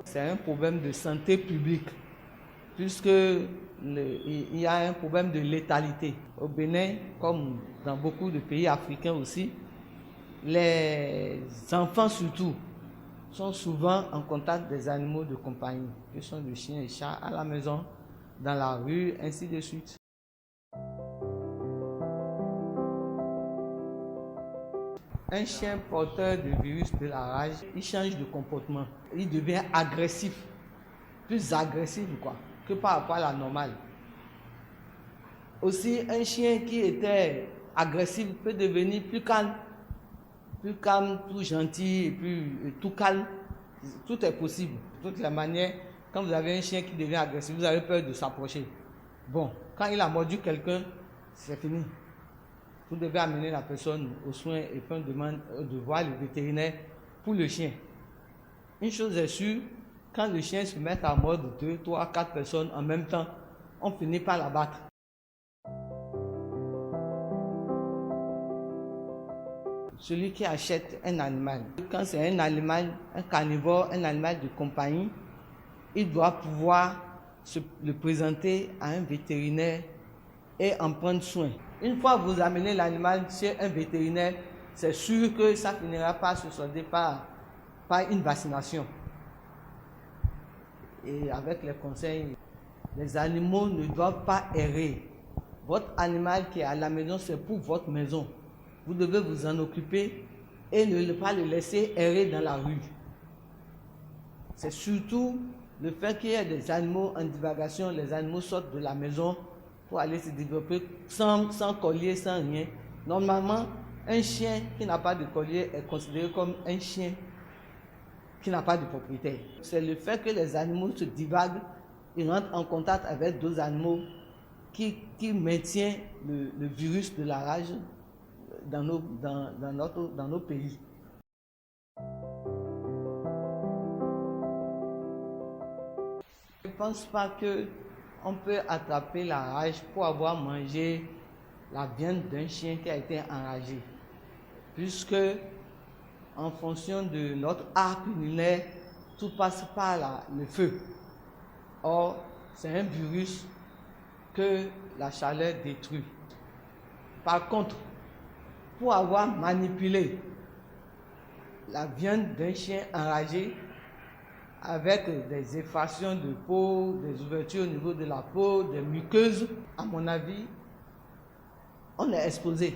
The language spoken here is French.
C'est un problème de santé publique, puisque il y a un problème de létalité. Au Bénin, comme dans beaucoup de pays africains aussi, les enfants surtout sont souvent en contact des animaux de compagnie, que sont les chiens et chats à la maison, dans la rue, ainsi de suite. Un chien porteur du virus de la rage, il change de comportement. Il devient agressif, plus agressif que par rapport à la normale. Aussi, un chien qui était agressif peut devenir plus calme, tout gentil et plus tout calme. Tout est possible. De toutes les manières, quand vous avez un chien qui devient agressif, vous avez peur de s'approcher. Bon, quand il a mordu quelqu'un, c'est fini. Vous devez amener la personne aux soins et faire une demande de voir le vétérinaire pour le chien. Une chose est sûre, quand le chien se met à mordre 2, 3, 4 personnes en même temps, on finit par l'abattre. Celui qui achète un animal, quand c'est un animal, un carnivore, un animal de compagnie, il doit pouvoir le présenter à un vétérinaire et en prendre soin. Une fois que vous amenez l'animal chez un vétérinaire, c'est sûr que ça finira par se solder par une vaccination. Et avec les conseils, les animaux ne doivent pas errer. Votre animal qui est à la maison, c'est pour votre maison. Vous devez vous en occuper et ne pas le laisser errer dans la rue. C'est surtout le fait qu'il y ait des animaux en divagation, les animaux sortent de la maison pour aller se développer sans collier, sans rien. Normalement, un chien qui n'a pas de collier est considéré comme un chien qui n'a pas de propriétaire. C'est le fait que les animaux se divaguent et rentrent en contact avec d'autres animaux qui maintient le virus de la rage dans nos pays. Je ne pense pas qu'on peut attraper la rage pour avoir mangé la viande d'un chien qui a été enragé. Puisque, en fonction de notre arc culinaire, tout passe par le feu. Or, c'est un virus que la chaleur détruit. Par contre, pour avoir manipulé la viande d'un chien enragé avec des effractions de peau, des ouvertures au niveau de la peau, des muqueuses, à mon avis, on est exposé.